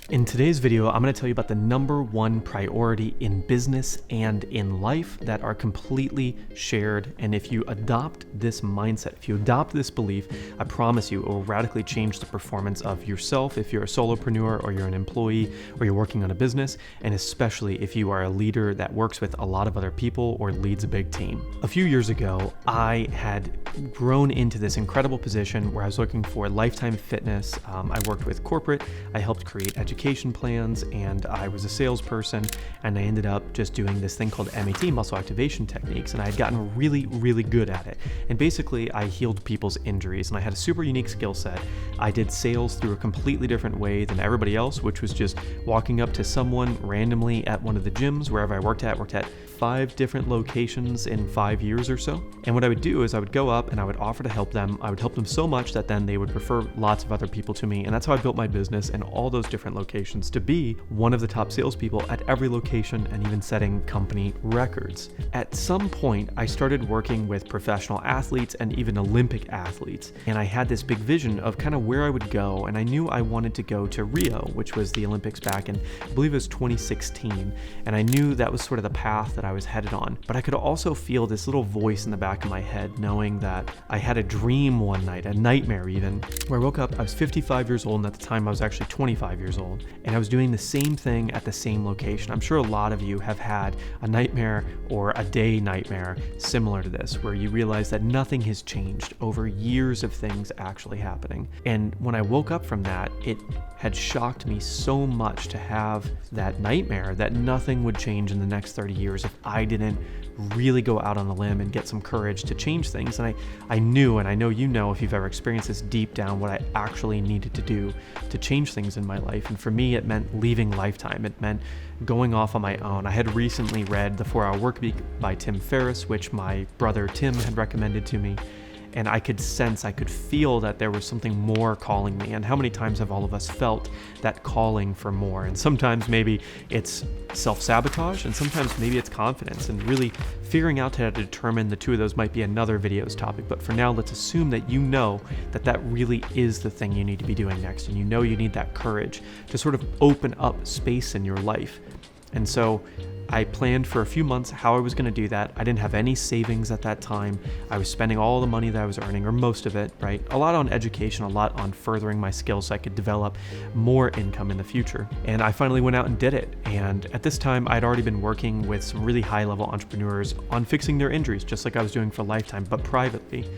In today's video, I'm going to tell you about the number one priority in business and in life that are completely shared. And if you adopt this mindset, if you adopt this belief, I promise you it will radically change the performance of yourself if you're a solopreneur or you're an employee or you're working on a business, and especially if you are a leader that works with a lot of other people or leads a big team. A few years ago, I had grown into this incredible position where I was looking for lifetime fitness. I worked with corporate, I helped create education plans, and I was a salesperson, and I ended up just doing this thing called MAT, muscle activation techniques, and I had gotten really, really good at it. And basically, I healed people's injuries, and I had a super unique skill set. I did sales through a completely different way than everybody else, which was just walking up to someone randomly at one of the gyms, wherever I worked at 5 different locations in 5 years or so. And what I would do is I would go up and I would offer to help them. I would help them so much that then they would refer lots of other people to me. And that's how I built my business in all those different locations to be one of the top salespeople at every location and even setting company records. At some point, I started working with professional athletes and even Olympic athletes. And I had this big vision of kind of where I would go. And I knew I wanted to go to Rio, which was the Olympics back in, I believe it was 2016. And I knew that was sort of the path that I was headed on. But I could also feel this little voice in the back of my head, knowing that I had a dream one night, a nightmare even, where I woke up, I was 55 years old, and at the time I was actually 25 years old, and I was doing the same thing at the same location. I'm sure a lot of you have had a nightmare or a day nightmare similar to this, where you realize that nothing has changed over years of things actually happening. And when I woke up from that, it had shocked me so much to have that nightmare that nothing would change in the next 30 years if I didn't really go out on a limb and get some courage to change things. And I knew, and I know you know if you've ever experienced this deep down, what I actually needed to do to change things in my life. And for me, it meant leaving Lifetime. It meant going off on my own. I had recently read The 4-Hour Workweek by Tim Ferriss, which my brother Tim had recommended to me. And I could feel that there was something more calling me. And how many times have all of us felt that calling for more? And sometimes maybe it's self-sabotage, and sometimes maybe it's confidence, and really figuring out how to determine the two of those might be another video's topic. But for now, let's assume that you know that that really is the thing you need to be doing next. And you know you need that courage to sort of open up space in your life. And so I planned for a few months how I was going to do that. I didn't have any savings at that time. I was spending all the money that I was earning, or most of it, right? A lot on education, a lot on furthering my skills so I could develop more income in the future. And I finally went out and did it. And at this time, I'd already been working with some really high-level entrepreneurs on fixing their injuries, just like I was doing for Lifetime, but privately,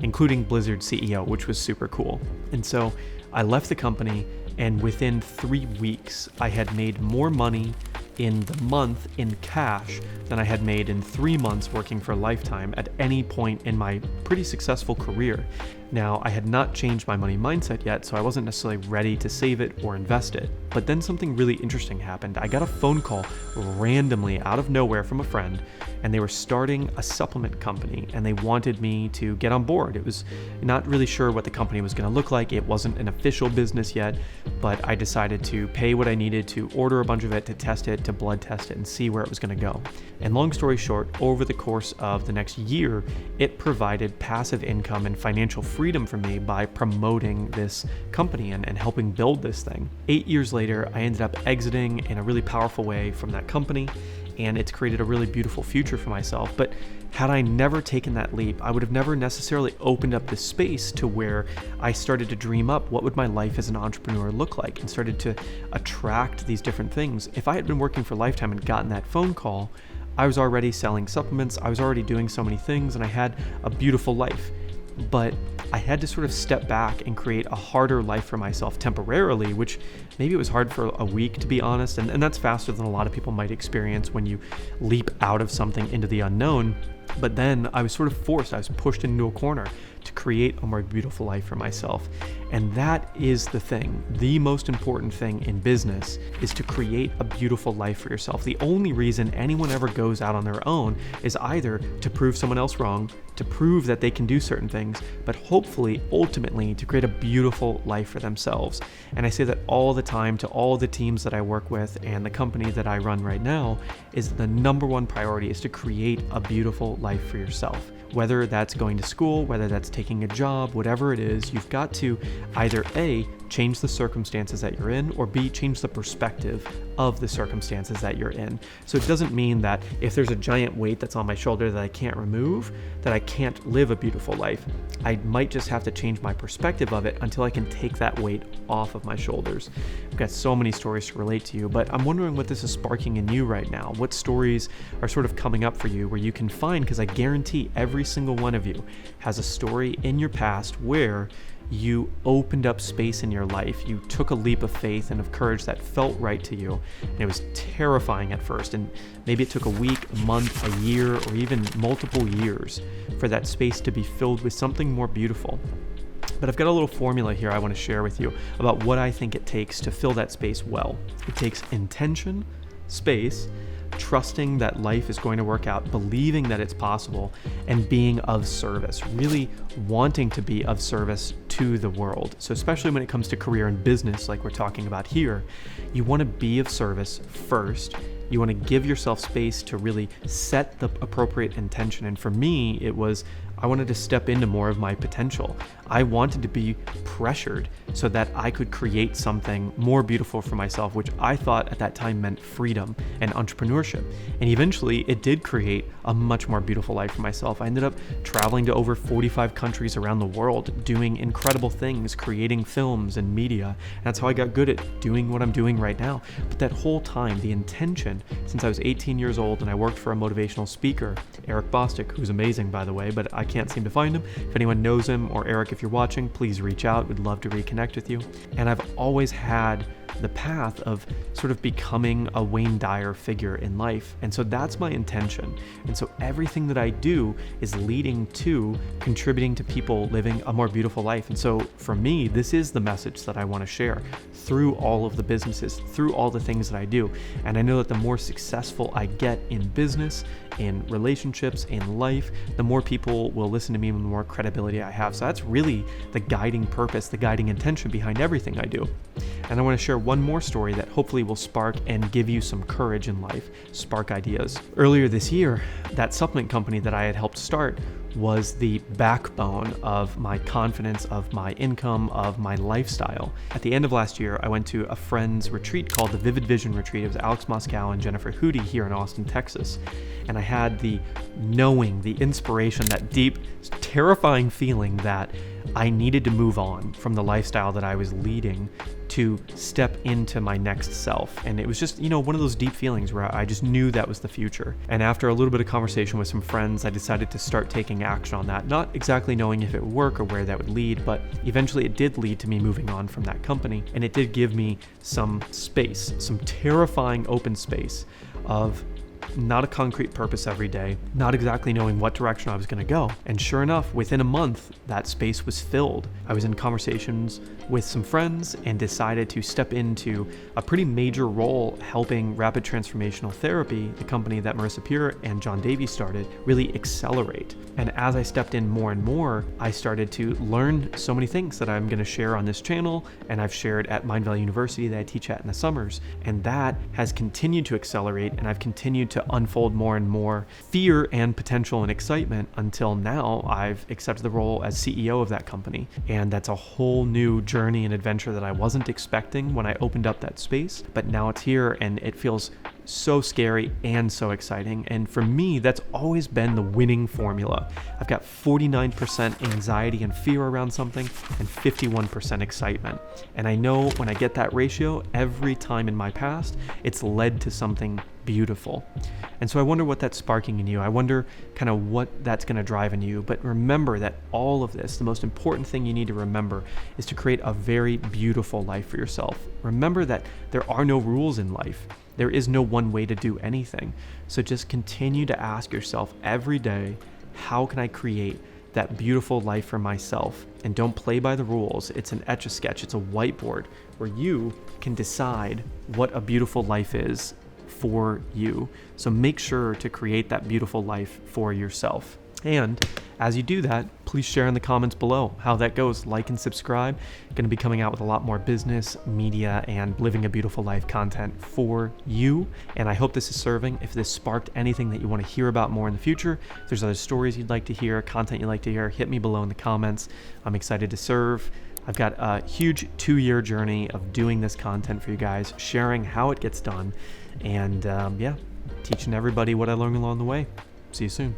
including Blizzard CEO, which was super cool. And so I left the company, and within 3 weeks, I had made more money in the month in cash than I had made in 3 months working for Lifetime at any point in my pretty successful career. Now, I had not changed my money mindset yet, so I wasn't necessarily ready to save it or invest it. But then something really interesting happened. I got a phone call randomly out of nowhere from a friend, and they were starting a supplement company, and they wanted me to get on board. It was not really sure what the company was going to look like. It wasn't an official business yet, but I decided to pay what I needed to order a bunch of it, to test it, to blood test it, and see where it was going to go. And long story short, over the course of the next year, it provided passive income and financial freedom for me by promoting this company and helping build this thing. 8 years later, I ended up exiting in a really powerful way from that company, and it's created a really beautiful future for myself. But had I never taken that leap, I would have never necessarily opened up the space to where I started to dream up what would my life as an entrepreneur look like, and started to attract these different things. If I had been working for Lifetime and gotten that phone call, I was already selling supplements, I was already doing so many things, and I had a beautiful life. But I had to sort of step back and create a harder life for myself temporarily, which maybe it was hard for a week, to be honest. And that's faster than a lot of people might experience when you leap out of something into the unknown. But then I was sort of forced, I was pushed into a corner to create a more beautiful life for myself. And that is the thing. The most important thing in business is to create a beautiful life for yourself. The only reason anyone ever goes out on their own is either to prove someone else wrong, to prove that they can do certain things, but hopefully, ultimately, to create a beautiful life for themselves. And I say that all the time to all the teams that I work with and the company that I run right now, is the number one priority is to create a beautiful life for yourself. Whether that's going to school, whether that's taking a job, whatever it is, you've got to either A, change the circumstances that you're in, or B, change the perspective of the circumstances that you're in. So it doesn't mean that if there's a giant weight that's on my shoulder that I can't remove, that I can't live a beautiful life. I might just have to change my perspective of it until I can take that weight off of my shoulders. I've got so many stories to relate to you, but I'm wondering what this is sparking in you right now. What stories are sort of coming up for you where you can find, because I guarantee every single one of you has a story in your past where you opened up space in your life. You took a leap of faith and of courage that felt right to you. And it was terrifying at first. And maybe it took a week, a month, a year, or even multiple years for that space to be filled with something more beautiful. But I've got a little formula here I want to share with you about what I think it takes to fill that space well. It takes intention, space, trusting that life is going to work out, believing that it's possible, and being of service, really wanting to be of service to the world. So especially when it comes to career and business, like we're talking about here, you want to be of service first. You want to give yourself space to really set the appropriate intention. And for me, it was I wanted to step into more of my potential. I wanted to be pressured so that I could create something more beautiful for myself, which I thought at that time meant freedom and entrepreneurship. And eventually it did create a much more beautiful life for myself. I ended up traveling to over 45 countries around the world, doing incredible things, creating films and media. And that's how I got good at doing what I'm doing right now. But that whole time, the intention, since I was 18 years old and I worked for a motivational speaker, Eric Bostic, who's amazing, by the way, but I can't seem to find him. If anyone knows him, or Eric, if you're watching, please reach out. We'd love to reconnect with you. And I've always had the path of sort of becoming a Wayne Dyer figure in life. And so that's my intention. And so everything that I do is leading to contributing to people living a more beautiful life. And so for me, this is the message that I want to share through all of the businesses, through all the things that I do. And I know that the more successful I get in business, in relationships, in life, the more people will listen to me and the more credibility I have. So that's really the guiding purpose, the guiding intention behind everything I do. And I want to share one more story that hopefully will spark and give you some courage in life, spark ideas. Earlier this year, that supplement company that I had helped start was the backbone of my confidence, of my income, of my lifestyle. At the end of last year, I went to a friend's retreat called the Vivid Vision Retreat. It was Alex Moscow and Jennifer Hootie here in Austin, Texas. And I had the knowing, the inspiration, that deep, terrifying feeling that I needed to move on from the lifestyle that I was leading to step into my next self. And it was just, one of those deep feelings where I just knew that was the future. And after a little bit of conversation with some friends, I decided to start taking action on that, not exactly knowing if it would work or where that would lead, but eventually it did lead to me moving on from that company. And it did give me some space, some terrifying open space of not a concrete purpose every day, not exactly knowing what direction I was going to go. And sure enough, within a month, that space was filled. I was in conversations with some friends and decided to step into a pretty major role helping Rapid Transformational Therapy, the company that Marissa Peer and John Davies started, really accelerate. And as I stepped in more and more, I started to learn so many things that I'm going to share on this channel, and I've shared at Mindvalley University that I teach at in the summers. And that has continued to accelerate, and I've continued to unfold more and more fear and potential and excitement until now I've accepted the role as CEO of that company. And that's a whole new journey and adventure that I wasn't expecting when I opened up that space, but now it's here and it feels so scary and so exciting. And for me, that's always been the winning formula. I've got 49% anxiety and fear around something and 51% excitement. And I know when I get that ratio, every time in my past, it's led to something beautiful. And so I wonder what that's sparking in you. I wonder kind of what that's going to drive in you. But remember that all of this, the most important thing you need to remember is to create a very beautiful life for yourself. Remember that there are no rules in life. There is no one way to do anything. So just continue to ask yourself every day, how can I create that beautiful life for myself? And don't play by the rules. It's an Etch-a-Sketch. It's a whiteboard where you can decide what a beautiful life is for you. So make sure to create that beautiful life for yourself. And as you do that, please share in the comments below how that goes. Like and subscribe. Going to be coming out with a lot more business, media, and living a beautiful life content for you. And I hope this is serving. If this sparked anything that you want to hear about more in the future, if there's other stories you'd like to hear, content you'd like to hear, hit me below in the comments. I'm excited to serve. I've got a huge 2-year journey of doing this content for you guys, sharing how it gets done, and teaching everybody what I learned along the way. See you soon.